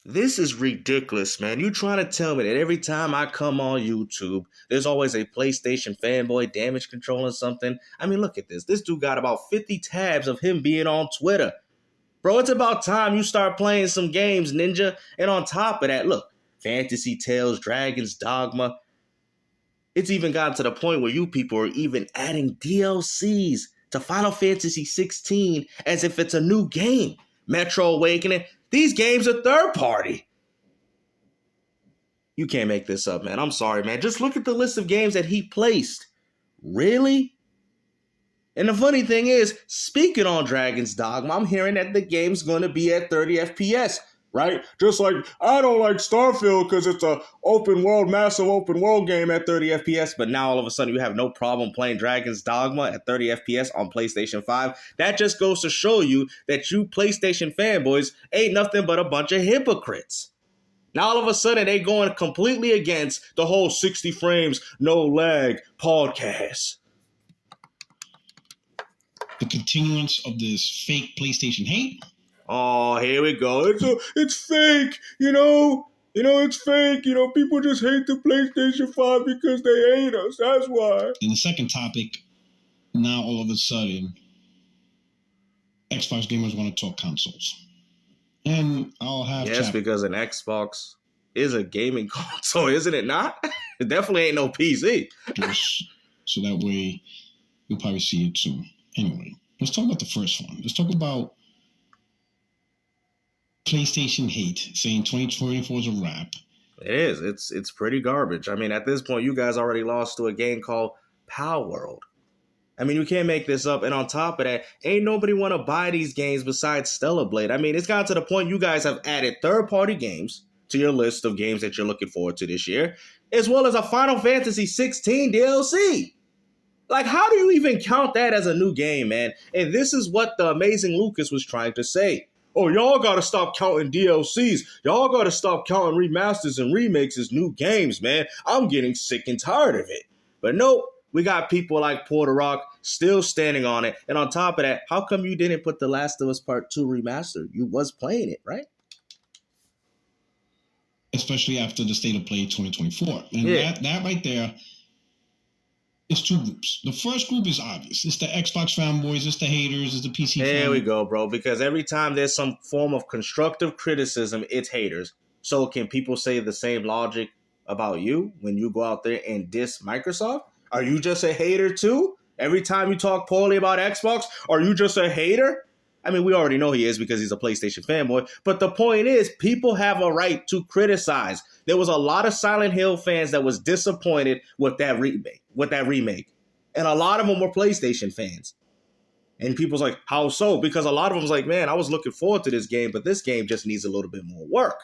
This is ridiculous, man. You trying to tell me that every time I come on YouTube, there's always a PlayStation fanboy damage controlling something? I mean, look at this. This dude got about 50 tabs of him being on Twitter. Bro, it's about time you start playing some games, Ninja. And on top of that, look, Fantasy Tales, Dragon's Dogma. It's even gotten to the point where you people are even adding DLCs to Final Fantasy 16 as if it's a new game. Metro Awakening. These games are third party. You can't make this up, man. I'm sorry, man. Just look at the list of games that he placed. Really? And the funny thing is, speaking on Dragon's Dogma, I'm hearing that the game's going to be at 30 FPS, right? Just like, I don't like Starfield because it's a massive open world game at 30 FPS, but now all of a sudden you have no problem playing Dragon's Dogma at 30 FPS on PlayStation 5. That just goes to show you that you PlayStation fanboys ain't nothing but a bunch of hypocrites. Now all of a sudden they going completely against the whole 60 frames, no lag podcast. The continuance of this fake PlayStation hate. Oh, here we go. It's fake, it's fake. People just hate the PlayStation 5 because they hate us. That's why. And the second topic, now all of a sudden, Xbox gamers want to talk consoles. And I'll have because an Xbox is a gaming console, isn't it not? It definitely ain't no PC. So that way, you'll probably see it soon. Anyway, let's talk about the first one. Let's talk about PlayStation hate, saying 2024 is a wrap. It is. It's pretty garbage. I mean, at this point, you guys already lost to a game called Power World. I mean, you can't make this up. And on top of that, ain't nobody want to buy these games besides Stellar Blade. I mean, it's gotten to the point you guys have added third-party games to your list of games that you're looking forward to this year, as well as a Final Fantasy 16 DLC. Like, how do you even count that as a new game, man? And this is what the amazing Lucas was trying to say. Oh, y'all got to stop counting DLCs. Y'all got to stop counting remasters and remakes as new games, man. I'm getting sick and tired of it. But nope, we got people like PuertoRock still standing on it. And on top of that, how come you didn't put The Last of Us Part 2 remastered? You was playing it, right? Especially after the State of Play 2024. And that right there, it's two groups. The first group is obvious. It's the Xbox fanboys, it's the haters, it's the PC fans. There we go, bro. Because every time there's some form of constructive criticism, it's haters. So can people say the same logic about you when you go out there and diss Microsoft? Are you just a hater too? Every time you talk poorly about Xbox, are you just a hater? I mean, we already know he is because he's a PlayStation fanboy. But the point is, people have a right to criticize. There was a lot of Silent Hill fans that was disappointed with that remake. And a lot of them were PlayStation fans. And people's like, how so? Because a lot of them was like, man, I was looking forward to this game, but this game just needs a little bit more work.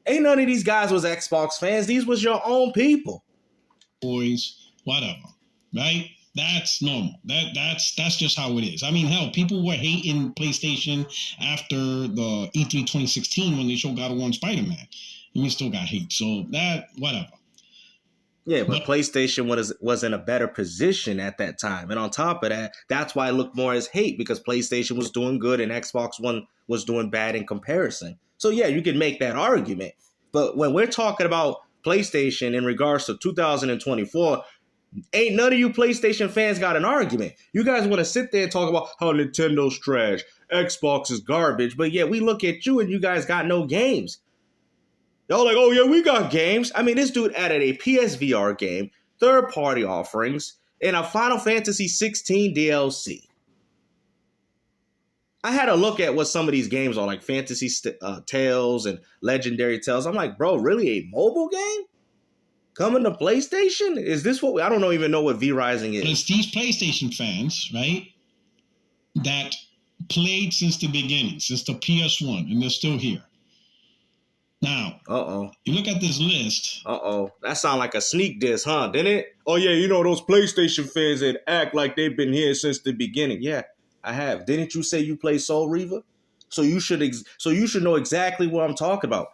Ain't none of these guys was Xbox fans. These was your own people. Boys, whatever, right? That's normal. That's just how it is. I mean, hell, people were hating PlayStation after the E3 2016 when they showed God of War and Spider-Man. And you still got hate. So that, whatever. Yeah, but PlayStation was in a better position at that time. And on top of that, that's why it looked more as hate, because PlayStation was doing good and Xbox One was doing bad in comparison. So yeah, you can make that argument. But when we're talking about PlayStation in regards to 2024, ain't none of you PlayStation fans got an argument. You guys want to sit there and talk about how Nintendo's trash, Xbox is garbage, but yet we look at you and you guys got no games. Y'all like, oh yeah, we got games. I mean, this dude added a PSVR game, third-party offerings, and a Final Fantasy 16 DLC. I had a look at what some of these games are, like Fantasy Tales and Legendary Tales. I'm like, bro, really a mobile game? Coming to PlayStation? Is this what I don't even know what V-Rising is. It's these PlayStation fans, right, that played since the beginning, since the PS1, and they're still here. Now, you look at this list. That sound like a sneak diss, huh? Didn't it? Oh yeah, those PlayStation fans that act like they've been here since the beginning. Yeah, I have. Didn't you say you play Soul Reaver? So you should know exactly what I'm talking about.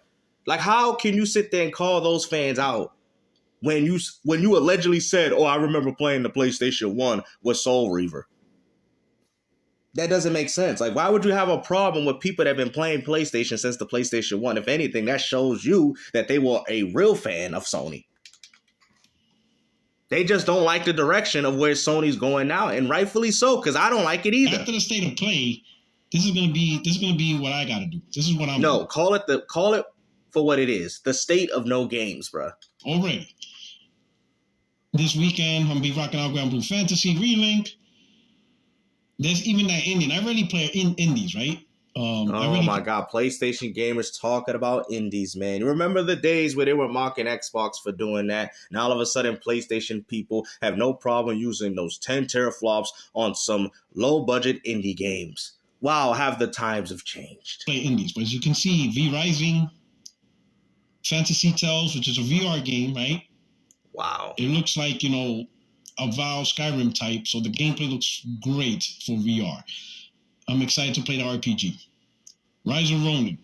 Like, how can you sit there and call those fans out when you allegedly said, "Oh, I remember playing the PlayStation 1 with Soul Reaver"? That doesn't make sense. Like, why would you have a problem with people that have been playing PlayStation since the PlayStation 1? If anything, that shows you that they were a real fan of Sony. They just don't like the direction of where Sony's going now, and rightfully so, because I don't like it either. After the state of play, this is gonna be what I gotta do. This is what I'm doing. Call it for what it is. The state of no games, bro. Already. This weekend, I'm gonna be rocking out Grand Blue Fantasy Relink. There's even that Indian. I really play indies, right? My God. PlayStation gamers talking about indies, man. You remember the days where they were mocking Xbox for doing that? Now all of a sudden, PlayStation people have no problem using those 10 teraflops on some low-budget indie games. Wow, have the times have changed. Play indies, but as you can see, V Rising, Fantasy Tales, which is a VR game, right? Wow. It looks like, a Valve Skyrim type, so the gameplay looks great for VR. I'm excited to play the RPG. Rise of Ronin.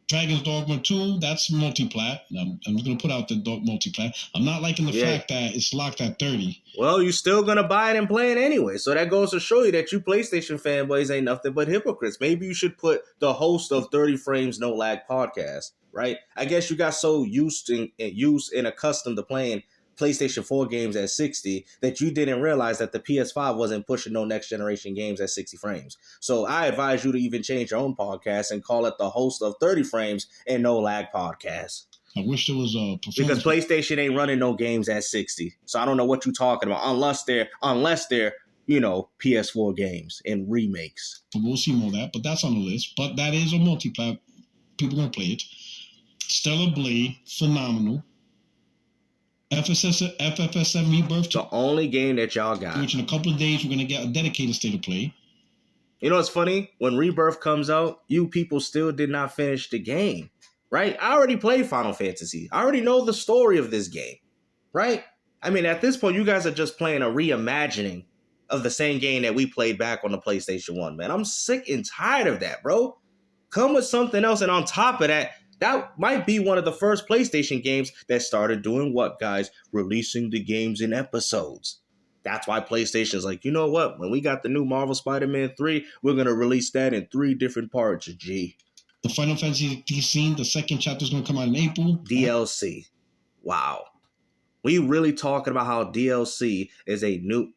Dragon's Dogma 2, that's multiplat. I'm just going to put out the multiplat. I'm not liking the fact that it's locked at 30. Well, you're still going to buy it and play it anyway. So that goes to show you that you PlayStation fanboys ain't nothing but hypocrites. Maybe you should put the host of 30 Frames No Lag podcast, right? I guess you got so used and accustomed to playing PlayStation 4 games at 60 that you didn't realize that the PS5 wasn't pushing no next generation games at 60 frames. So I advise you to even change your own podcast and call it the host of 30 Frames and No Lag podcast. I wish there was a performance. Because PlayStation ain't running no games at 60. So I don't know what you're talking about unless they're PS4 games and remakes. But we'll see more of that, but that's on the list. But that is a multi-plat. People gonna play it. Stellar Blade, phenomenal. FFS7 Rebirth. The only game that y'all got. Which in a couple of days we're going to get a dedicated state of play. You know what's funny? When Rebirth comes out, you people still did not finish the game, right? I already played Final Fantasy. I already know the story of this game, right? I mean, at this point, you guys are just playing a reimagining of the same game that we played back on the PlayStation 1, man. I'm sick and tired of that, bro. Come with something else, and on top of that, that might be one of the first PlayStation games that started doing what, guys? Releasing the games in episodes. That's why PlayStation's like, you know what? When we got the new Marvel Spider-Man 3, we're going to release that in 3 different parts, G. The Final Fantasy scene, the second chapter is going to come out in April. DLC. Wow. We really talking about how DLC is a new...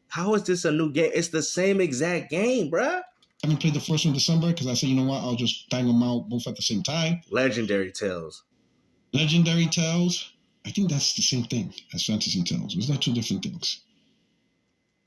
How is this a new game? It's the same exact game, bruh. I haven't played the first one in December because I said, you know what, I'll just bang them out both at the same time. Legendary Tales. Legendary Tales, I think that's the same thing as Fantasy Tales. Was that 2 different things?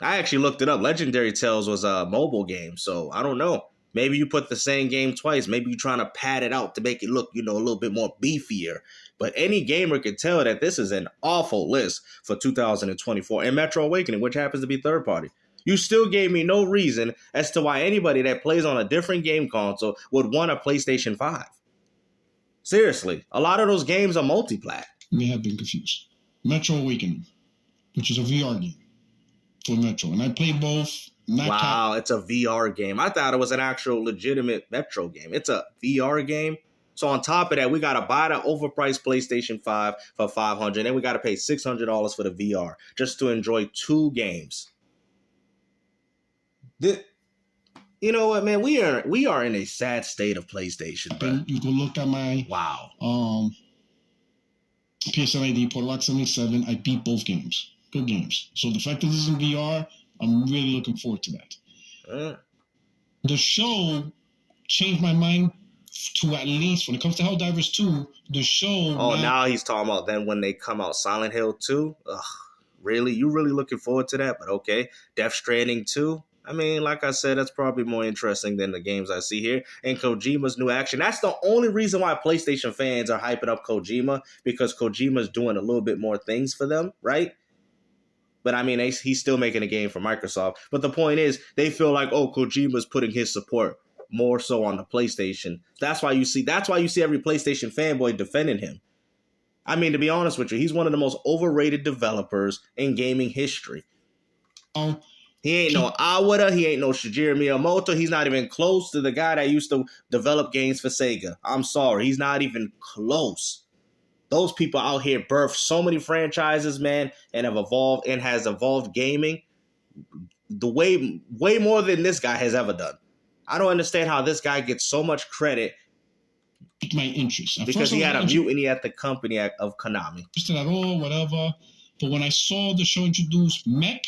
I actually looked it up. Legendary Tales was a mobile game, so I don't know. Maybe you put the same game twice. Maybe you're trying to pad it out to make it look, a little bit more beefier. But any gamer can tell that this is an awful list for 2024. And Metro Awakening, which happens to be third party. You still gave me no reason as to why anybody that plays on a different game console would want a PlayStation 5. Seriously, a lot of those games are multi-plat. You may have been confused. Metro Awakening, which is a VR game for Metro. And I played both. Wow, it's a VR game. I thought it was an actual legitimate Metro game. It's a VR game. So on top of that, we got to buy the overpriced PlayStation 5 for $500. Then we got to pay $600 for the VR just to enjoy 2 games. You know what, man? We are in a sad state of PlayStation, bro. You can look at my PSN ID, PuertoRock77. I beat both games. Good games. So the fact that this is in VR, I'm really looking forward to that. The show changed my mind to at least, when it comes to Helldivers 2, the show... Oh, now he's talking about then when they come out Silent Hill 2? Ugh, really? You really looking forward to that? But okay. Death Stranding 2? I mean, like I said, that's probably more interesting than the games I see here. And Kojima's new action. That's the only reason why PlayStation fans are hyping up Kojima, because Kojima's doing a little bit more things for them, right? But I mean, he's still making a game for Microsoft. But the point is, they feel like, oh, Kojima's putting his support more so on the PlayStation. That's why you see every PlayStation fanboy defending him. I mean, to be honest with you, he's one of the most overrated developers in gaming history. He ain't no Awada. He ain't no Shigeru Miyamoto. He's not even close to the guy that used to develop games for Sega. I'm sorry. He's not even close. Those people out here birthed so many franchises, man, and has evolved gaming. the way more than this guy has ever done. I don't understand how this guy gets so much credit. Piqued my interest. Because he had a mutiny at the company of Konami. Interested at all, whatever. But when I saw the show introduce mech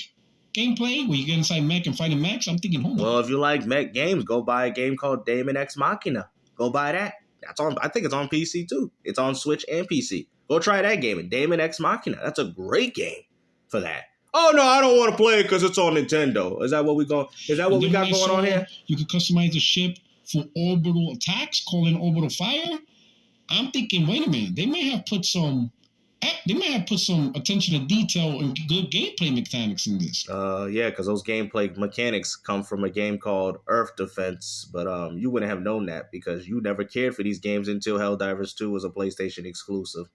gameplay, where you get inside mech and fighting mechs, I'm thinking, hold on. Well, if you like mech games, go buy a game called Daemon X Machina. Go buy that. That's on. I think it's on PC too. It's on Switch and PC. Go try that game. And Daemon X Machina. That's a great game for that. Oh no, I don't want to play it because it's on Nintendo. Is that what we got going on here? You can customize the ship for orbital attacks, call in orbital fire. I'm thinking, wait a minute, they may have put some attention to detail and good gameplay mechanics in this. Yeah, because those gameplay mechanics come from a game called Earth Defense, but you wouldn't have known that because you never cared for these games until Helldivers 2 was a PlayStation exclusive.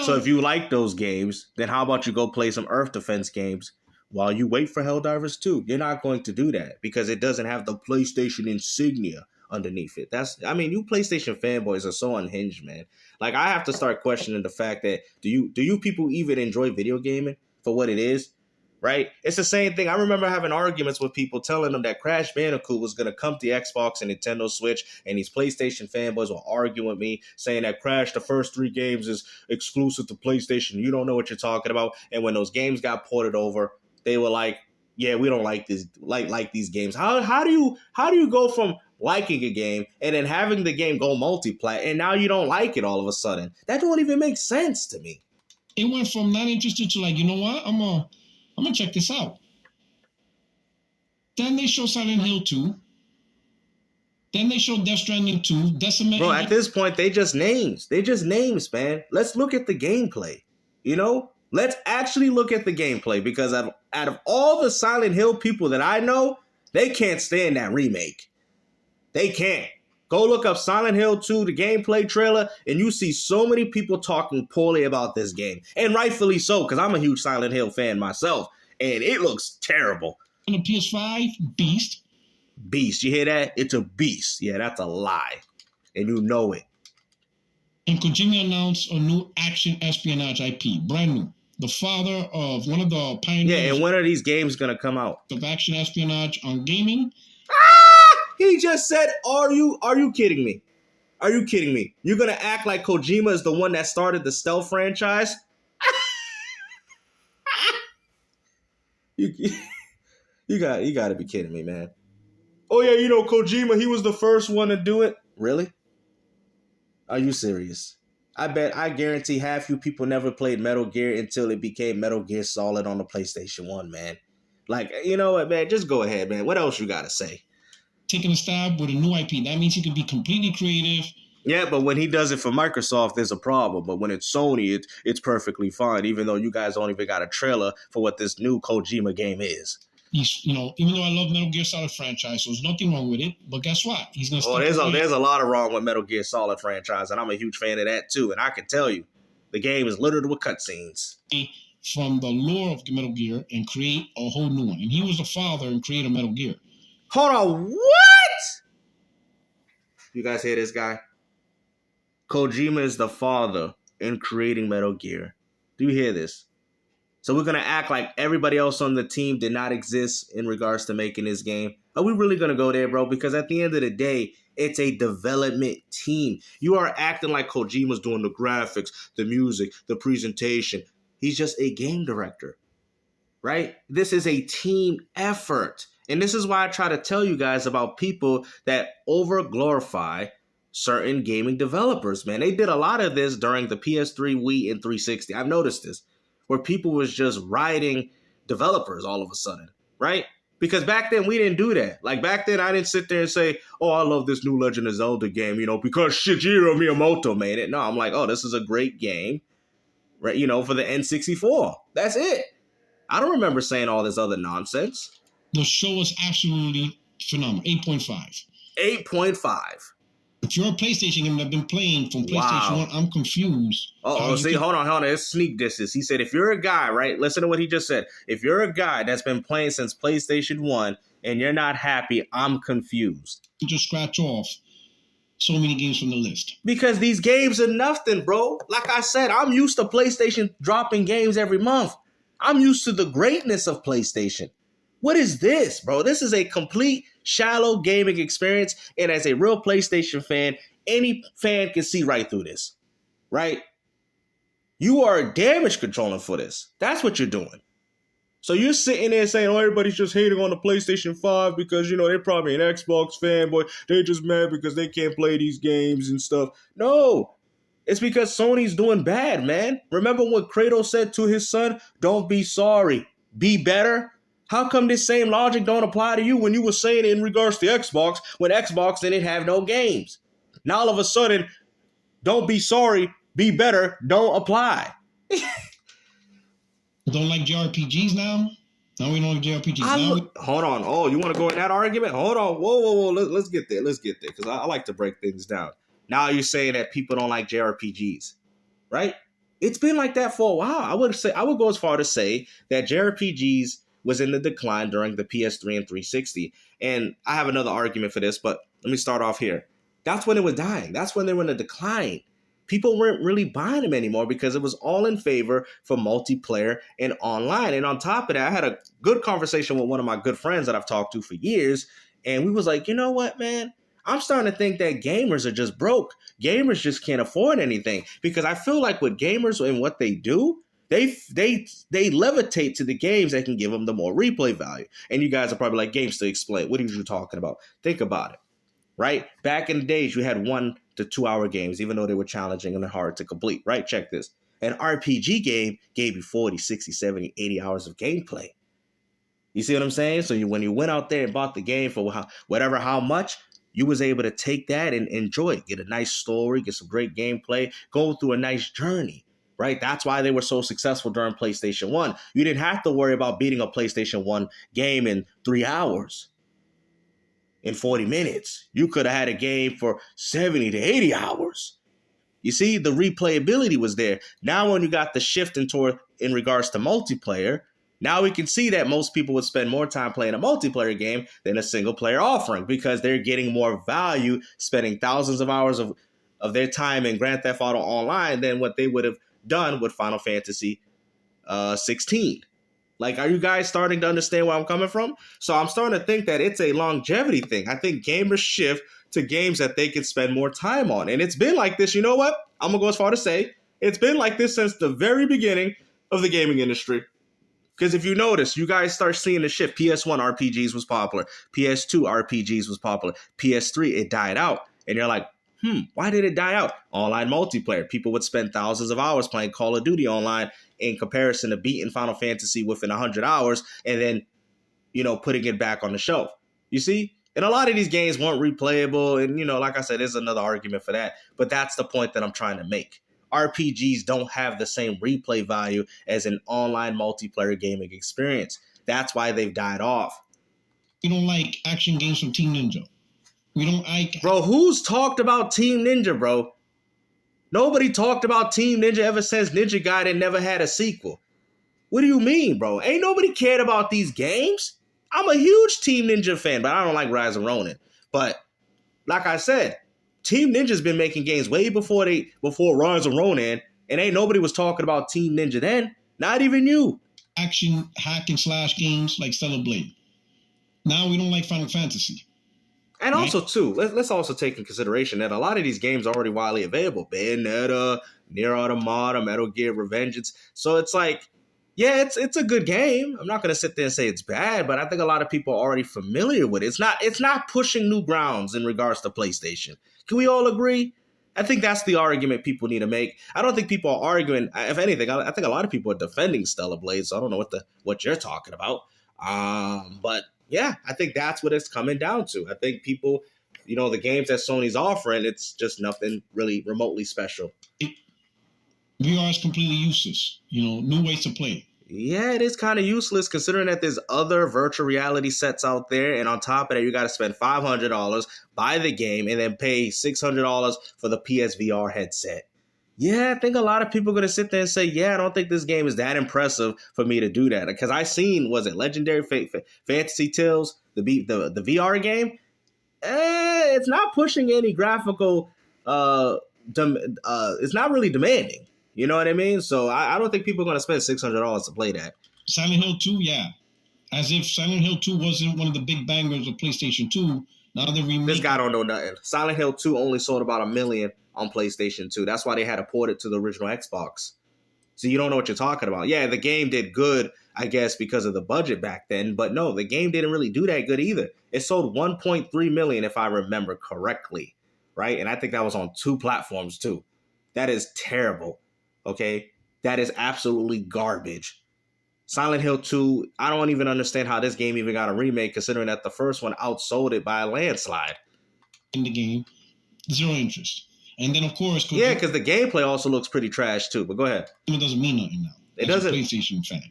So if you like those games, then how about you go play some Earth Defense games while you wait for Helldivers 2? You're not going to do that because it doesn't have the PlayStation insignia underneath it. You PlayStation fanboys are so unhinged, man. Like, I have to start questioning the fact that do you people even enjoy video gaming for what it is? Right? It's the same thing. I remember having arguments with people telling them that Crash Bandicoot was going to come to Xbox and Nintendo Switch, and these PlayStation fanboys will argue with me saying that Crash, the first 3 games, is exclusive to PlayStation. You don't know what you're talking about. And when those games got ported over, they were like, yeah, we don't like this, like these games. How do you go from liking a game and then having the game go multi-plat and now you don't like it all of a sudden? That don't even make sense to me. It went from not interested to like, you know what? I'm gonna check this out. Then they show Silent Hill 2. Then they show Death Stranding 2. Decimated. Bro, at this point, they just names. They just names, man. Let's look at the gameplay. You know? Let's actually look at the gameplay because out of all the Silent Hill people that I know, they can't stand that remake. They can't. Go look up Silent Hill 2, the gameplay trailer, and you see so many people talking poorly about this game. And rightfully so, because I'm a huge Silent Hill fan myself, and it looks terrible. On the PS5, Beast. Beast, you hear that? It's a beast. Yeah, that's a lie. And you know it. And Kojima announced a new action espionage IP, brand new. The father of one of the pioneers. Yeah, and when are these games going to come out? Of action espionage on gaming. He just said, are you kidding me? Are you kidding me? You're going to act like Kojima is the one that started the Stealth franchise? You got to be kidding me, man. Oh, yeah, Kojima, he was the first one to do it. Really? Are you serious? I guarantee half you people never played Metal Gear until it became Metal Gear Solid on the PlayStation 1, man. Like, you know what, man? Just go ahead, man. What else you got to say? Taking a stab with a new IP. That means he can be completely creative. Yeah, but when he does it for Microsoft, there's a problem. But when it's Sony, it's perfectly fine, even though you guys don't even got a trailer for what this new Kojima game is. He's, even though I love Metal Gear Solid franchise, so there's nothing wrong with it. But guess what? He's going to there's a lot of wrong with Metal Gear Solid franchise, and I'm a huge fan of that too. And I can tell you, the game is littered with cutscenes. From the lore of Metal Gear and create a whole new one. And he was the father and creator of Metal Gear. Hold on, what? You guys hear this guy? Kojima is the father in creating Metal Gear. Do you hear this? So we're going to act like everybody else on the team did not exist in regards to making this game. Are we really going to go there, bro? Because at the end of the day, it's a development team. You are acting like Kojima's doing the graphics, the music, the presentation. He's just a game director, right? This is a team effort. And this is why I try to tell you guys about people that over-glorify certain gaming developers, man. They did a lot of this during the PS3, Wii, and 360. I've noticed this, where people was just rioting developers all of a sudden, right? Because back then, we didn't do that. Like, back then, I didn't sit there and say, oh, I love this new Legend of Zelda game, because Shigeru Miyamoto made it. No, I'm like, oh, this is a great game, right? For the N64. That's it. I don't remember saying all this other nonsense. The show was absolutely phenomenal. 8.5. 8.5. If you're a PlayStation game that I've been playing from PlayStation 1, I'm confused. Hold on. It's sneak distance. He said, if you're a guy, right? Listen to what he just said. If you're a guy that's been playing since PlayStation 1 and you're not happy, I'm confused. You just scratch off so many games from the list. Because these games are nothing, bro. Like I said, I'm used to PlayStation dropping games every month. I'm used to the greatness of PlayStation. What is this, bro? This is a complete shallow gaming experience. And as a real PlayStation fan, any fan can see right through this, right? You are damage controlling for this. That's what you're doing. So you're sitting there saying, oh, everybody's just hating on the PlayStation 5 because, they're probably an Xbox fanboy. They're just mad because they can't play these games and stuff. No, it's because Sony's doing bad, man. Remember what Kratos said to his son? Don't be sorry, be better. How come this same logic don't apply to you when you were saying it in regards to Xbox when Xbox didn't have no games? Now all of a sudden, don't be sorry, be better, don't apply. Don't like JRPGs now? Now we don't like JRPGs. Hold on. Oh, you want to go in that argument? Hold on. Whoa. Let's get there. Because I like to break things down. Now you're saying that people don't like JRPGs, right? It's been like that for a while. I would go as far to say that JRPGs was in the decline during the PS3 and 360. And I have another argument for this, but let me start off here. That's when it was dying. That's when they were in a decline. People weren't really buying them anymore because it was all in favor for multiplayer and online. And on top of that, I had a good conversation with one of my good friends that I've talked to for years. And we was like, you know what, man? I'm starting to think that gamers are just broke. Gamers just can't afford anything. Because I feel like with gamers and what they do, they levitate to the games that can give them the more replay value. And you guys are probably like, games to explain. What are you talking about? Think about it. Right? Back in the days, you had 1 to 2 hour games, even though they were challenging and hard to complete, right? Check this. An RPG game gave you 40, 60, 70, 80 hours of gameplay. You see what I'm saying? So when you went out there and bought the game for how much, you was able to take that and enjoy it, get a nice story, get some great gameplay, go through a nice journey, right? That's why they were so successful during PlayStation 1. You didn't have to worry about beating a PlayStation 1 game in 3 hours. In 40 minutes. You could have had a game for 70 to 80 hours. You see, the replayability was there. Now when you got the shift in regards to multiplayer, now we can see that most people would spend more time playing a multiplayer game than a single player offering because they're getting more value spending thousands of hours of their time in Grand Theft Auto Online than what they would have done with Final Fantasy 16. Like, are you guys starting to understand where I'm coming from? So I'm starting to think that it's a longevity thing. I think gamers shift to games that they can spend more time on. And it's been like this. You know what? I'm going to go as far to say it's been like this since the very beginning of the gaming industry. Because if you notice, you guys start seeing the shift. PS1 RPGs was popular. PS2 RPGs was popular. PS3, it died out. And you're like, why did it die out? Online multiplayer. People would spend thousands of hours playing Call of Duty online in comparison to beating Final Fantasy within 100 hours and then, putting it back on the shelf. You see? And a lot of these games weren't replayable. And, like I said, there's another argument for that. But that's the point that I'm trying to make. RPGs don't have the same replay value as an online multiplayer gaming experience. That's why they've died off. You don't like action games from Team Ninja. We don't like... Bro, who's talked about Team Ninja, bro? Nobody talked about Team Ninja ever since Ninja Gaiden never had a sequel. What do you mean, bro? Ain't nobody cared about these games? I'm a huge Team Ninja fan, but I don't like Rise of Ronin. But like I said, Team Ninja's been making games way before Rise of Ronin, and ain't nobody was talking about Team Ninja then. Not even you. Action hack and slash games like Stellar Blade. Now we don't like Final Fantasy. And right? Also, too, let's also take in consideration that a lot of these games are already widely available. Bayonetta, Nier Automata, Metal Gear Revengeance. So it's like, yeah, it's a good game. I'm not going to sit there and say it's bad, but I think a lot of people are already familiar with it. It's not pushing new grounds in regards to PlayStation. Can we all agree? I think that's the argument people need to make. I don't think people are arguing. If anything, I think a lot of people are defending Stellar Blade, so I don't know what you're talking about. But yeah, I think that's what it's coming down to. I think people, the games that Sony's offering, it's just nothing really remotely special. VR is completely useless. New ways to play. Yeah, it is kind of useless considering that there's other virtual reality sets out there. And on top of that, you got to spend $500, buy the game, and then pay $600 for the PSVR headset. Yeah, I think a lot of people are going to sit there and say, yeah, I don't think this game is that impressive for me to do that. Because I seen, was it Legendary Fantasy Tales, the VR game? It's not pushing any graphical, it's not really demanding. You know what I mean? So I don't think people are going to spend $600 to play that. Silent Hill 2, yeah. As if Silent Hill 2 wasn't one of the big bangers of PlayStation 2. Now they're remaking. This guy don't know nothing. Silent Hill 2 only sold about 1 million on PlayStation 2. That's why they had to port it to the original Xbox. So you don't know what you're talking about. Yeah, the game did good, I guess, because of the budget back then. But no, the game didn't really do that good either. It sold 1.3 million, if I remember correctly, right? And I think that was on 2 platforms too. That is terrible, okay? That is absolutely garbage. Silent Hill 2, I don't even understand how this game even got a remake, considering that the first one outsold it by a landslide. In the game, zero interest. And then, of course... Yeah, because the gameplay also looks pretty trash, too. But go ahead. It doesn't mean nothing now. It doesn't. A PlayStation fan.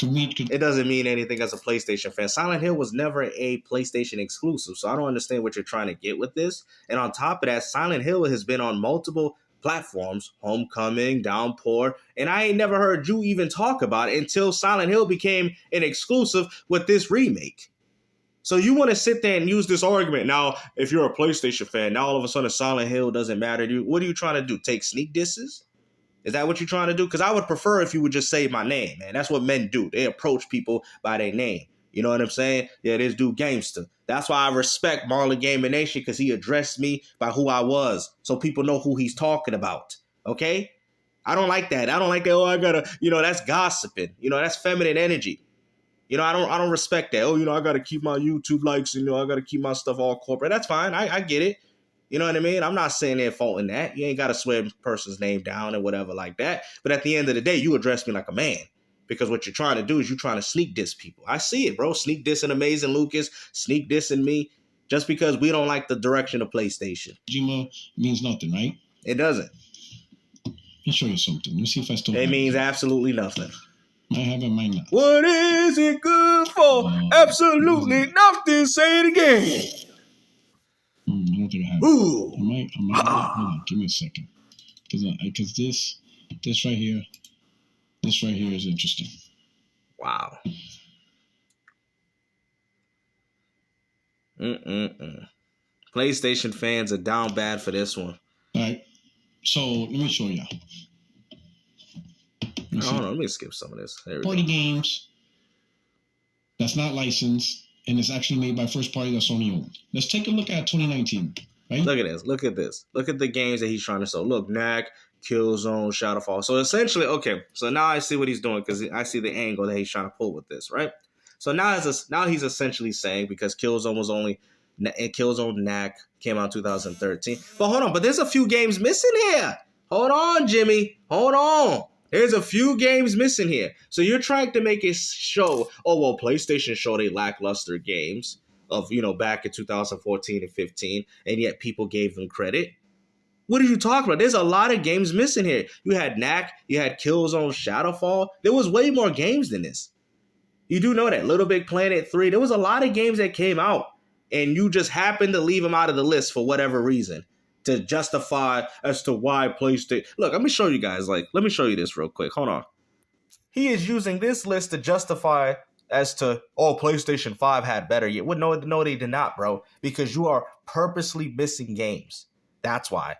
It doesn't mean anything as a PlayStation fan. Silent Hill was never a PlayStation exclusive, so I don't understand what you're trying to get with this. And on top of that, Silent Hill has been on multiple platforms, Homecoming, Downpour, and I ain't never heard you even talk about it until Silent Hill became an exclusive with this remake. So you want to sit there and use this argument. Now, if you're a PlayStation fan, now all of a sudden Silent Hill doesn't matter to you. What are you trying to do? Take sneak disses? Is that what you're trying to do? Because I would prefer if you would just say my name, man. That's what men do. They approach people by their name. You know what I'm saying? Yeah, this dude gangster. That's why I respect Marlon Gaming Nation, because he addressed me by who I was, so people know who he's talking about. Okay? I don't like that. I don't like that. Oh, I gotta, that's gossiping. That's feminine energy. I don't respect that. Oh, I got to keep my YouTube likes, and, I got to keep my stuff all corporate. That's fine. I get it. You know what I mean? I'm not saying they're faulting that. You ain't got to swear a person's name down or whatever like that. But at the end of the day, you address me like a man, because what you're trying to do is you're trying to sneak diss people. I see it, bro. Sneak dissing Amazing Lucas, sneak dissing me, just because we don't like the direction of PlayStation. Kojima means nothing, right? It doesn't. Let me show you something. Let me see if I still It means absolutely nothing. Might have it, might not. What is it good for? Absolutely nothing. Say it again. I don't think I have Ooh. it. I might. Hold on. Give me a second. Because this right here is interesting. Wow. PlayStation fans are down bad for this one. All right. So let me show you. Hold on, let me skip some of this. Party games that's not licensed and it's actually made by first party that Sony owned. Let's take a look at 2019. Right? Look at this. Look at this. Look at the games that he's trying to sell. Look, Knack, Killzone, Shadowfall. So essentially, okay. So now I see what he's doing, because I see the angle that he's trying to pull with this, right? So now he's essentially saying, because Killzone Knack came out in 2013. But hold on, but there's a few games missing here. Hold on, Jimmy. Hold on. There's a few games missing here. So you're trying to make it show, oh, well, PlayStation showed a lackluster games of, back in 2014 and 15, and yet people gave them credit. What are you talking about? There's a lot of games missing here. You had Knack, you had Killzone, Shadowfall. There was way more games than this. You do know that. Little Big Planet 3, there was a lot of games that came out, and you just happened to leave them out of the list for whatever reason, to justify as to why PlayStation... Look, let me show you guys, let me show you this real quick. Hold on. He is using this list to justify as to, oh, PlayStation 5 had better yet. Well, no, they did not, bro, because you are purposely missing games. That's why.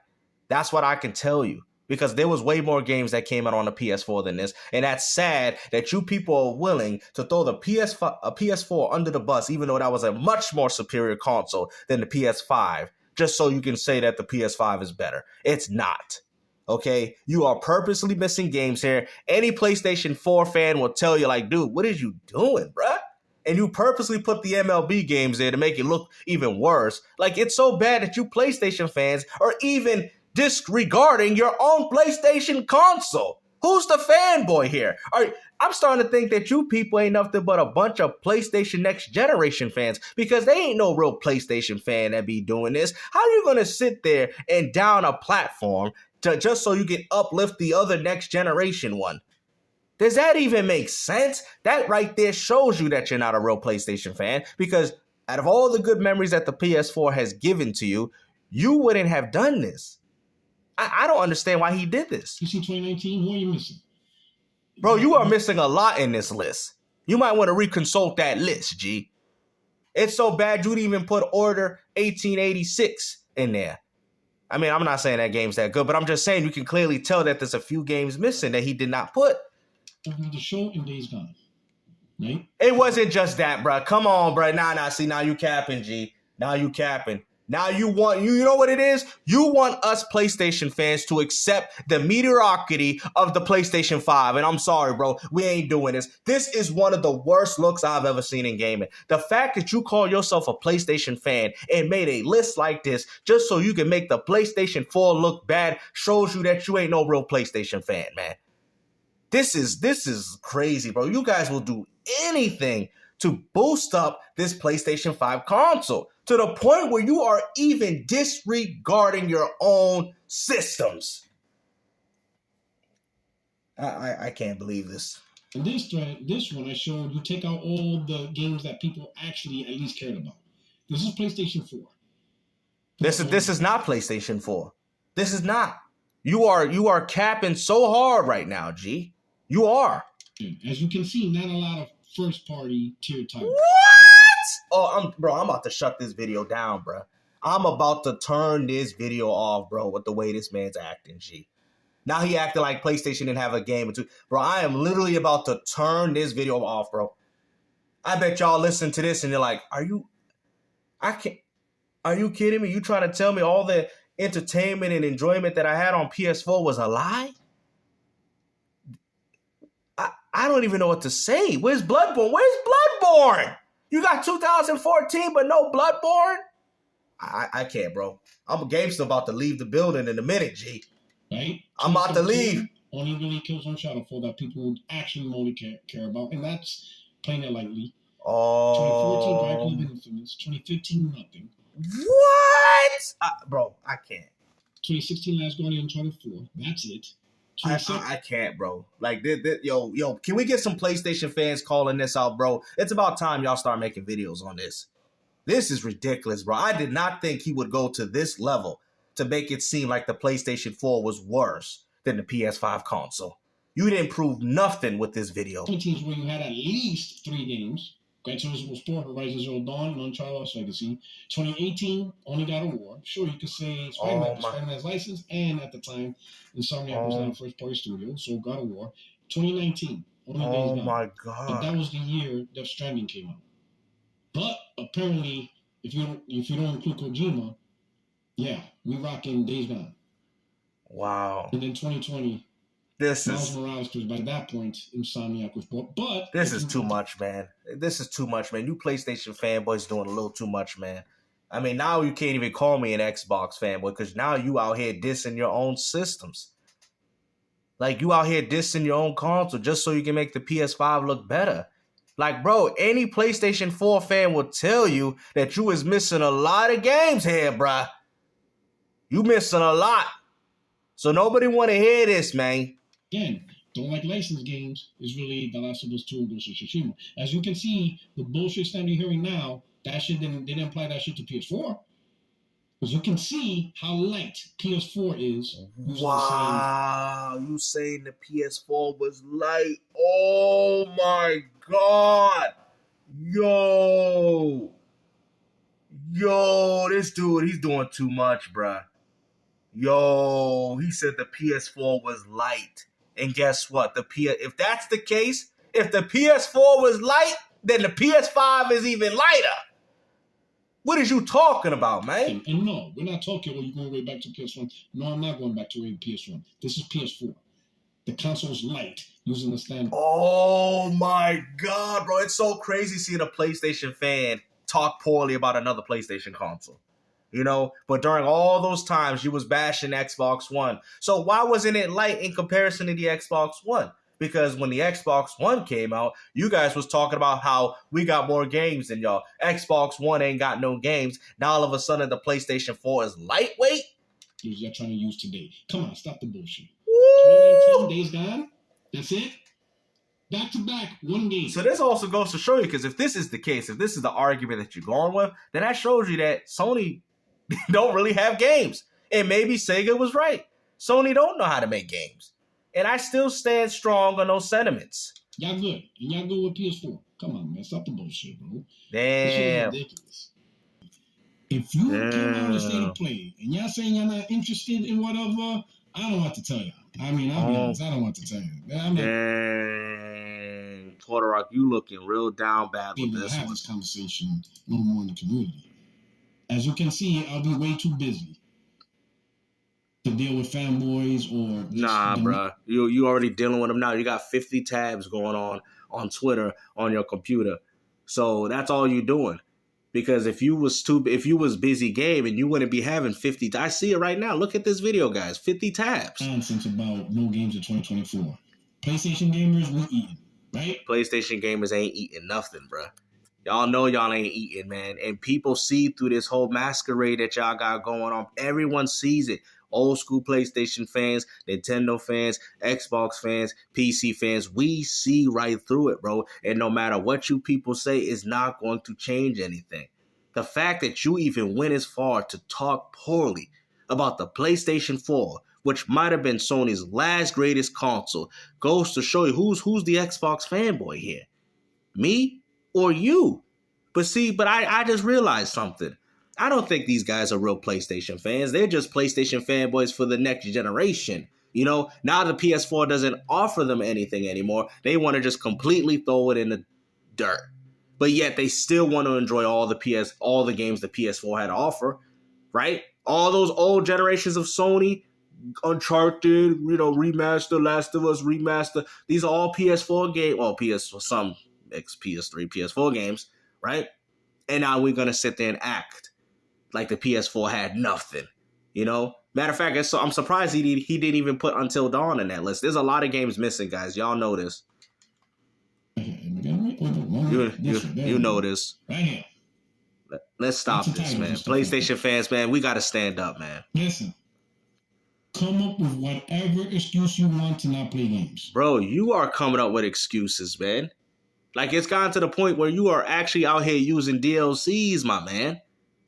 That's what I can tell you, because there was way more games that came out on the PS4 than this, and that's sad that you people are willing to throw the PS4 under the bus, even though that was a much more superior console than the PS5, just so you can say that the PS5 is better. It's not. Okay? You are purposely missing games here. Any PlayStation 4 fan will tell you, dude, what are you doing, bruh? And you purposely put the MLB games there to make it look even worse. It's so bad that you PlayStation fans are even disregarding your own PlayStation console. Who's the fanboy here? I'm starting to think that you people ain't nothing but a bunch of PlayStation Next Generation fans, because they ain't no real PlayStation fan that be doing this. How are you going to sit there and down a platform just so you can uplift the other Next Generation one? Does that even make sense? That right there shows you that you're not a real PlayStation fan, because out of all the good memories that the PS4 has given to you, you wouldn't have done this. I don't understand why he did this. You see 2019? What are you missing? Bro, you are missing a lot in this list. You might want to reconsult that list, G. It's so bad you didn't even put Order 1886 in there. I mean, I'm not saying that game's that good, but I'm just saying you can clearly tell that there's a few games missing that he did not put. The show in Days Gone. right? It wasn't just that, bro. Come on, bro. Nah. See, now you capping, G. Now you capping. Now you want, you know what it is? You want us PlayStation fans to accept the mediocrity of the PlayStation 5. And I'm sorry, bro. We ain't doing this. This is one of the worst looks I've ever seen in gaming. The fact that you call yourself a PlayStation fan and made a list like this just so you can make the PlayStation 4 look bad shows you that you ain't no real PlayStation fan, man. This is crazy, bro. You guys will do anything to boost up this PlayStation 5 console to the point where you are even disregarding your own systems. I can't believe this. In this one I showed, you take out all the games that people actually at least cared about. This is PlayStation 4. This is not PlayStation 4. This is not. You are capping so hard right now, G. You are. As you can see, not a lot of first-party tier titles. What? Oh, I'm about to shut this video down, bro. I'm about to turn this video off, bro, with the way this man's acting, G. Now he acting like PlayStation didn't have a game or two. Bro, I am literally about to turn this video off, bro. I bet y'all listen to this and you're like, are you kidding me? You trying to tell me all the entertainment and enjoyment that I had on PS4 was a lie? I don't even know what to say. Where's Bloodborne? Where's Bloodborne? You got 2014, but no Bloodborne? I can't, bro. I'm a gangster about to leave the building in a minute, G. Right? I'm about to leave. Only really kills on Shadowfall that people would actually only care about, and that's playing it lightly. 2014, Black Infamous. 2015, nothing. What? Bro, I can't. 2016, Last Guardian, Uncharted 4. That's it. I can't, bro. Like, yo, can we get some PlayStation fans calling this out, bro? It's about time y'all start making videos on this. This is ridiculous, bro. I did not think he would go to this level to make it seem like the PlayStation 4 was worse than the PS5 console. You didn't prove nothing with this video. 2019 where you had at least 3 games. Gran Turismo Sport, Horizon Zero Dawn, and Uncharted Legacy. 2018, only God of War. Sure, you could say Spider-Man's license, and at the time, Insomniac was not a first-party studio, so God of War. 2019, only Days Gone. Oh my God! But that was the year Death Stranding came out. But apparently, if you don't include Kojima, yeah, we rocking Days Gone. Wow. And then 2020. Miles Morales, because by that point, Insomniac was bought. But this is too much, man. This is too much, man. You PlayStation fanboys doing a little too much, man. I mean, now you can't even call me an Xbox fanboy because now you out here dissing your own systems. Like, you out here dissing your own console just so you can make the PS5 look better. Like, bro, any PlayStation 4 fan will tell you that you was missing a lot of games here, bruh. You missing a lot. So nobody want to hear this, man. Again, don't like licensed games is really The Last of Us 2 and Ghost of Tsushima. As you can see, the bullshit stand you're hearing now, that shit didn't apply that shit to PS4. Because you can see how light PS4 is. Wow, you saying the PS4 was light? Oh my God. Yo, this dude, he's doing too much, bruh. Yo, he said the PS4 was light. And guess what? If that's the case, if the PS4 was light, then the PS5 is even lighter. What is you talking about, man? And no, we're not talking, you're going way back to PS1. No, I'm not going back to PS1. This is PS4. The console's light using the standard. Oh my God, bro. It's so crazy seeing a PlayStation fan talk poorly about another PlayStation console. You know, but during all those times, you was bashing Xbox One. So why wasn't it light in comparison to the Xbox One? Because when the Xbox One came out, you guys was talking about how we got more games than y'all. Xbox One ain't got no games. Now all of a sudden the PlayStation 4 is lightweight? You're trying to use today. Come on, stop the bullshit. Woo! 2019, Days Gone. That's it. Back to back, one game. So this also goes to show you, because if this is the case, if this is the argument that you're going with, then that shows you that Sony don't really have games. And maybe Sega was right. Sony don't know how to make games. And I still stand strong on those sentiments. Y'all good. And y'all good with PS4. Come on, man. Stop the bullshit, bro. Damn. This shit is ridiculous. If you came out of State of Play and y'all saying y'all not interested in whatever, I don't know what to tell y'all. I mean, I'll be honest. I don't know what to tell you. Dang. PuertoRock, you looking real down bad with Able to this have one. this conversation a little more in the community. As you can see, I'll be way too busy to deal with fanboys or Nah, bruh. You already dealing with them now. You got 50 tabs going on Twitter on your computer. So that's all you doing. Because if you was busy gaming, you wouldn't be having 50. I see it right now. Look at this video, guys. 50 tabs. Nonsense about no games in 2024. PlayStation gamers, we eating, right? PlayStation gamers ain't eating nothing, bruh. Y'all know y'all ain't eating, man. And people see through this whole masquerade that y'all got going on. Everyone sees it. Old school PlayStation fans, Nintendo fans, Xbox fans, PC fans, we see right through it, bro. And no matter what you people say, it's not going to change anything. The fact that you even went as far to talk poorly about the PlayStation 4, which might have been Sony's last greatest console, goes to show you who's the Xbox fanboy here. Me or you? But I just realized something. I don't think these guys are real PlayStation fans. They're just PlayStation fanboys for the next generation. You know, now the PS4 doesn't offer them anything anymore. They want to just completely throw it in the dirt. But yet they still want to enjoy all the games the PS4 had to offer, right? All those old generations of Sony, Uncharted, remaster, Last of Us, remaster. These are all PS4 games. Well, some PS3, PS4 games, right? And now we're gonna sit there and act like the PS4 had nothing, Matter of fact, I'm surprised he didn't even put Until Dawn in that list. There's a lot of games missing, guys. Y'all know this. You know this. Right here. Let's stop this, man. PlayStation fans, man, we got to stand up, man. Listen. Come up with whatever excuse you want to not play games. Bro, you are coming up with excuses, man. Like, it's gotten to the point where you are actually out here using DLCs, my man.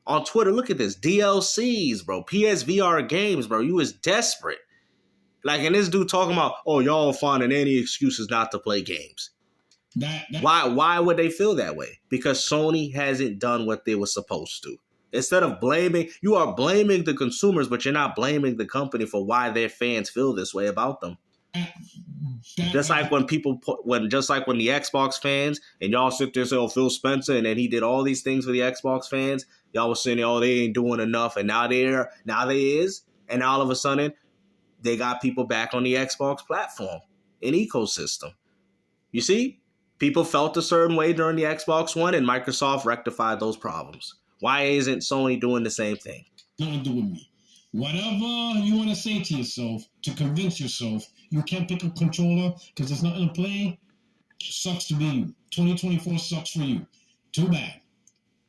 On Twitter, look at this. DLCs, bro. PSVR games, bro. You is desperate. Like, and this dude talking about, oh, y'all finding any excuses not to play games. Why would they feel that way? Because Sony hasn't done what they were supposed to. Instead of you are blaming the consumers, but you're not blaming the company for why their fans feel this way about them. Just like when the Xbox fans and y'all sit there and say, oh, Phil Spencer, and then he did all these things for the Xbox fans. Y'all was saying, oh, they ain't doing enough, and now they is, and all of a sudden they got people back on the Xbox platform and ecosystem. You see, people felt a certain way during the Xbox One, and Microsoft rectified those problems. Why isn't Sony doing the same thing? Nothing to do with me. Whatever you want to say to yourself to convince yourself you can't pick a controller because there's nothing to play, sucks to be you. 2024 sucks for you. Too bad.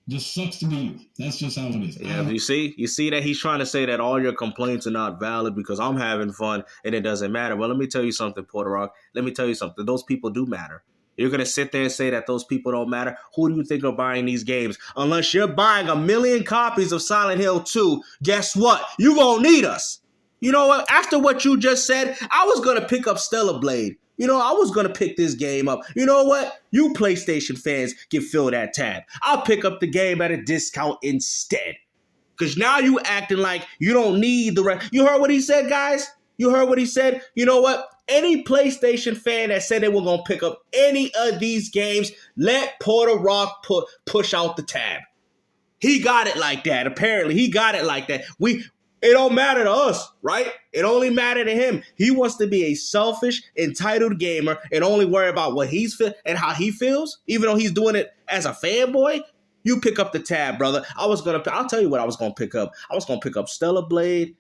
Just sucks to be you. That's just how it is. Yeah, you see that he's trying to say that all your complaints are not valid because I'm having fun and it doesn't matter. Well, let me tell you something, PuertoRock. Let me tell you something. Those people do matter. You're going to sit there and say that those people don't matter? Who do you think are buying these games? Unless you're buying 1 million copies of Silent Hill 2, guess what? You going to need us. You know what? After what you just said, I was going to pick up Stellar Blade. I was going to pick this game up. You know what? You PlayStation fans can fill that tab. I'll pick up the game at a discount instead. Because now you acting like you don't need the rest. You heard what he said, guys? You heard what he said? You know what? Any PlayStation fan that said they were going to pick up any of these games, let PuertoRock push out the tab. He got it like that. Apparently, he got it like that. It don't matter to us, right? It only matter to him. He wants to be a selfish, entitled gamer and only worry about what he's and how he feels, even though he's doing it as a fanboy. You pick up the tab, brother. I'll tell you what I was going to pick up. I was going to pick up Stellar Blade.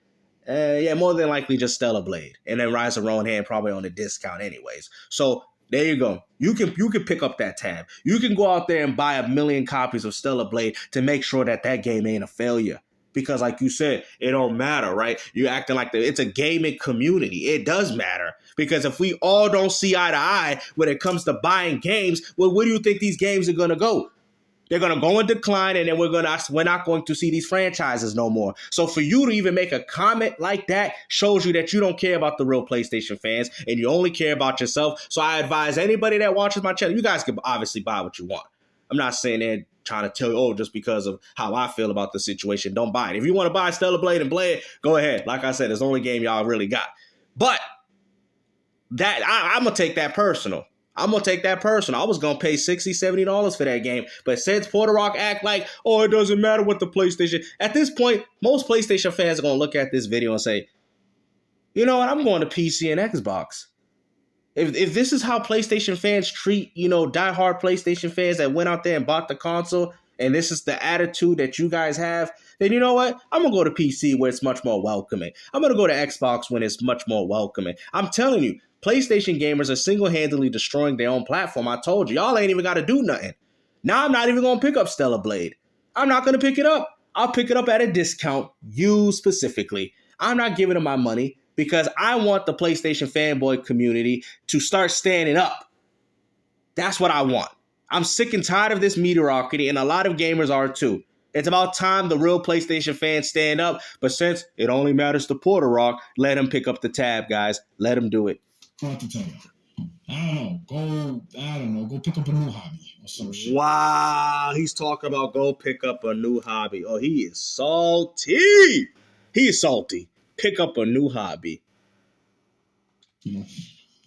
More than likely just Stellar Blade. And then Rise of Rohan probably on a discount anyways. So there you go. You can pick up that tab. You can go out there and buy 1 million copies of Stellar Blade to make sure that game ain't a failure. Because like you said, it don't matter, right? You're acting like it's a gaming community. It does matter. Because if we all don't see eye to eye when it comes to buying games, well, where do you think these games are going to go? They're going to go in decline, and then we're not going to see these franchises no more. So for you to even make a comment like that shows you that you don't care about the real PlayStation fans, and you only care about yourself. So I advise anybody that watches my channel, you guys can obviously buy what you want. I'm not saying they're trying to tell you, oh, just because of how I feel about the situation, don't buy it. If you want to buy Stellar Blade and play it, go ahead. Like I said, it's the only game y'all really got. But I'm going to take that personal. I'm going to take that personal. I was going to pay $60, $70 for that game. But since PuertoRock act like, oh, it doesn't matter what the PlayStation. At this point, most PlayStation fans are going to look at this video and say, you know what, I'm going to PC and Xbox. If this is how PlayStation fans treat, diehard PlayStation fans that went out there and bought the console, and this is the attitude that you guys have, then you know what? I'm going to go to PC where it's much more welcoming. I'm going to go to Xbox when it's much more welcoming. I'm telling you, PlayStation gamers are single-handedly destroying their own platform. I told you, y'all ain't even got to do nothing. Now I'm not even going to pick up Stellar Blade. I'm not going to pick it up. I'll pick it up at a discount, you specifically. I'm not giving them my money because I want the PlayStation fanboy community to start standing up. That's what I want. I'm sick and tired of this mediocrity, and a lot of gamers are too. It's about time the real PlayStation fans stand up, but since it only matters to PuertoRock, let him pick up the tab, guys. Let him do it. What to tell you? Go pick up a new hobby or some shit. Wow, he's talking about go pick up a new hobby. Oh, he is salty. He is salty. Pick up a new hobby.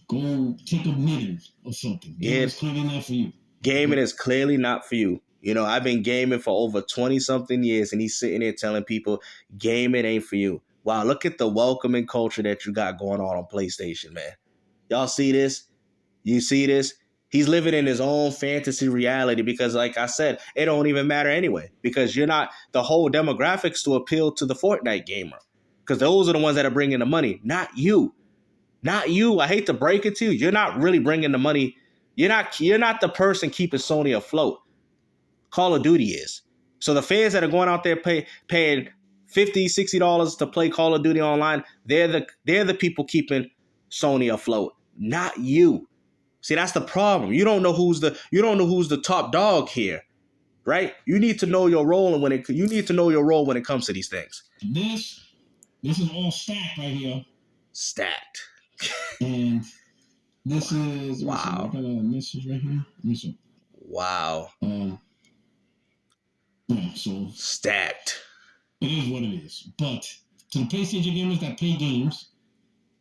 Go take up knitting or something. Gaming's clearly not for you. Gaming is clearly not for you. I've been gaming for over 20-something years, and he's sitting there telling people gaming ain't for you. Wow, look at the welcoming culture that you got going on PlayStation, man. Y'all see this? You see this? He's living in his own fantasy reality because, like I said, it don't even matter anyway because you're not the whole demographics to appeal to the Fortnite gamer because those are the ones that are bringing the money, not you. Not you. I hate to break it to you. You're not really bringing the money. You're not the person keeping Sony afloat. Call of Duty is. So the fans that are going out there paying $50, $60 to play Call of Duty online, they're the people keeping Sony afloat, not you. See, that's the problem. You don't know who's the top dog here, right? You need to know your role, and when it comes to these things. This is all stacked right here. Stacked. And this is wow. I got a message right here. Wow. Yeah, so stacked. It is what it is. But to the PlayStation gamers that play games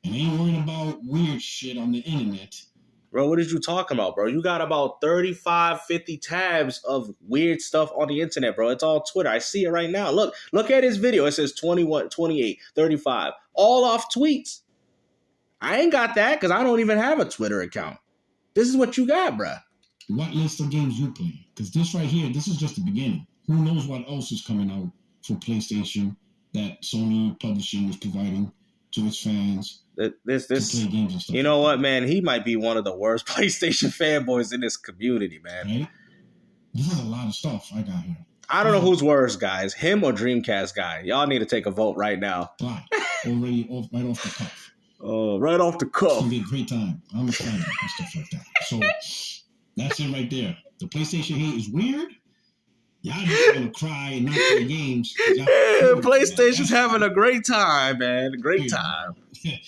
and ain't worrying about weird shit on the internet. Bro, what is you talking about, bro? You got about 35, 50 tabs of weird stuff on the internet, bro. It's all Twitter. I see it right now. Look at his video. It says 21, 28, 35. All off tweets. I ain't got that because I don't even have a Twitter account. This is what you got, bro. What list of games you play? Because this right here, this is just the beginning. Who knows what else is coming out for PlayStation that Sony Publishing is providing to its fans. This to play games and stuff. You know what, man? He might be one of the worst PlayStation fanboys in this community, man. Right? This is a lot of stuff I got here. I don't know who's worse, guys. Him or Dreamcast guy? Y'all need to take a vote right now. Why? Already right off the cuff. Oh, right off the cuff. It's going to be a great time. I'm excited and stuff like that. So that's it right there. The PlayStation hate is weird. Y'all just gonna cry and not play games. Yeah, PlayStation's having a great time, man. A great time. If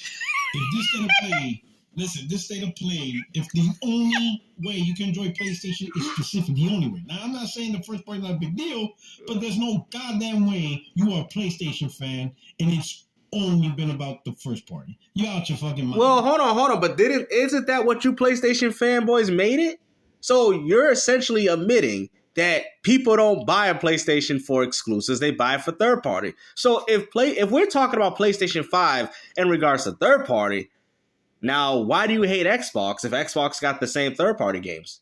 this state of play, if the only way you can enjoy PlayStation is specific, the only way. Now, I'm not saying the first party is not a big deal, but there's no goddamn way you are a PlayStation fan and it's only been about the first party. You out your fucking mind. Well, hold on. But isn't that what you PlayStation fanboys made it? So you're essentially admitting that people don't buy a PlayStation for exclusives, they buy it for third party. So if we're talking about PlayStation 5 in regards to third party, now why do you hate Xbox if Xbox got the same third party games?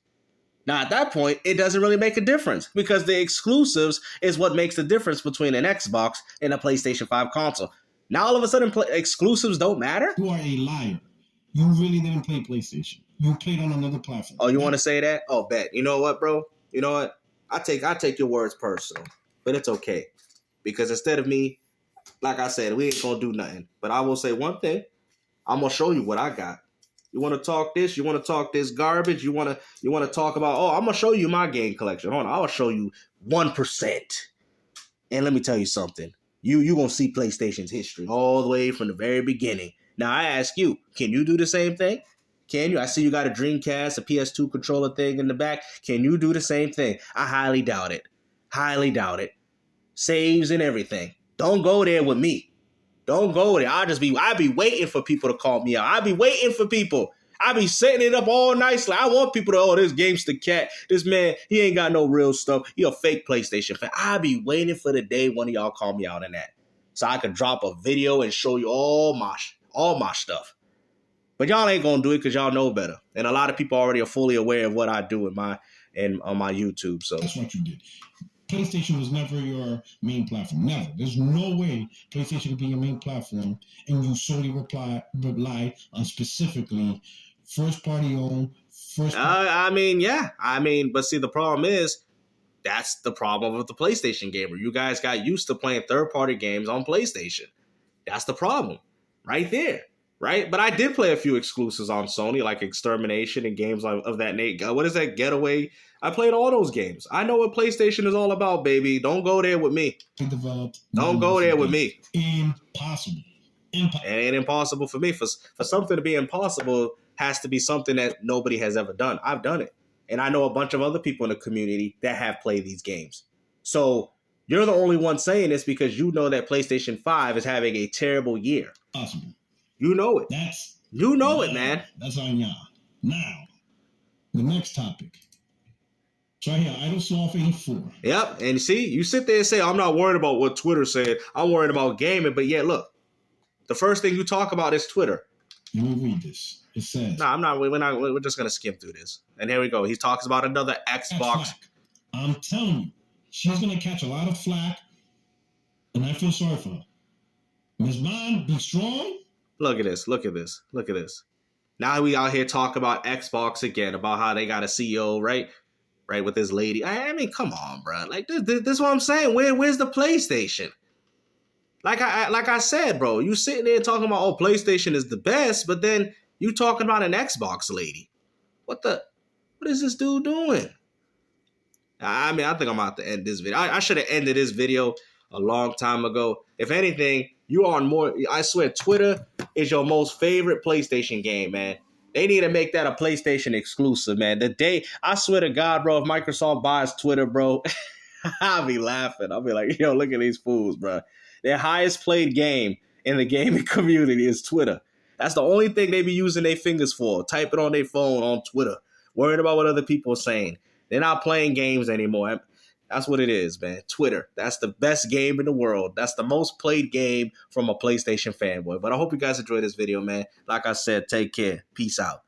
Now at that point, it doesn't really make a difference because the exclusives is what makes the difference between an Xbox and a PlayStation 5 console. Now all of a sudden exclusives don't matter? You are a liar. You really didn't play PlayStation. You played on another platform. Oh, you want to say that? Oh, bet. You know what, bro? You know what? I take your words personal, but it's okay. Because instead of me, like I said, we ain't going to do nothing. But I will say one thing. I'm going to show you what I got. You want to talk this? You want to talk this garbage? You want to talk about, I'm going to show you my game collection. Hold on. I'll show you 1%. And let me tell you something. You going to see PlayStation's history all the way from the very beginning. Now, I ask you, can you do the same thing? Can you? I see you got a Dreamcast, a PS2 controller thing in the back. Can you do the same thing? I highly doubt it. Highly doubt it. Saves and everything. Don't go there with me. Don't go there. I'd be waiting for people to call me out. I'd be waiting for people. I be setting it up all nice. Like, I want people to, oh, this Gamester Cat, this man, he ain't got no real stuff. He a fake PlayStation fan. I be waiting for the day one of y'all call me out in that, so I could drop a video and show you all my stuff. But y'all ain't gonna do it because y'all know better, and a lot of people already are fully aware of what I do on my YouTube. So that's what you did. PlayStation was never your main platform. Never. There's no way PlayStation could be your main platform, and you solely rely on specifically first party owned. I mean, but see, the problem is that's the problem with the PlayStation gamer. You guys got used to playing third party games on PlayStation. That's the problem, right there. Right, but I did play a few exclusives on Sony, like Extermination and games of that nature. What is that, Getaway? I played all those games. I know what PlayStation is all about, baby. Don't go there with me. Don't go there with me. Impossible. It ain't impossible for me. For something to be impossible, has to be something that nobody has ever done. I've done it, and I know a bunch of other people in the community that have played these games. So you're the only one saying this because you know that PlayStation 5 is having a terrible year. Possible. You know it. You know it, man. That's on y'all. Now, the next topic. So right here, Idle Sloth 84. Yep, and see, you sit there and say, I'm not worried about what Twitter said. I'm worried about gaming. But yet, look, the first thing you talk about is Twitter. Let me read this. It says... No, I'm not. We're just going to skim through this. And here we go. He talks about another Xbox. I'm telling you, she's going to catch a lot of flack, and I feel sorry for her. Ms. Bond, be strong. Look at this. Look at this. Look at this. Now we out here talking about Xbox again, about how they got a CEO, right? Right, with this lady. I mean, come on, bro. Like, this is what I'm saying. Where's the PlayStation? Like I said, bro, you sitting there talking about, oh, PlayStation is the best, but then you talking about an Xbox lady. What is this dude doing? I mean, I think I'm about to end this video. I should have ended this video a long time ago. If anything, you are more, I swear, Twitter is your most favorite PlayStation game, man. They need to make that a PlayStation exclusive, man. The day, I swear to God, bro, if Microsoft buys Twitter, bro, I'll be laughing. I'll be like, yo, look at these fools, bro. Their highest played game in the gaming community is Twitter. That's the only thing they be using their fingers for. Type it on their phone on Twitter. Worrying about what other people are saying. They're not playing games anymore. That's what it is, man. Twitter. That's the best game in the world. That's the most played game from a PlayStation fanboy. But I hope you guys enjoyed this video, man. Like I said, take care. Peace out.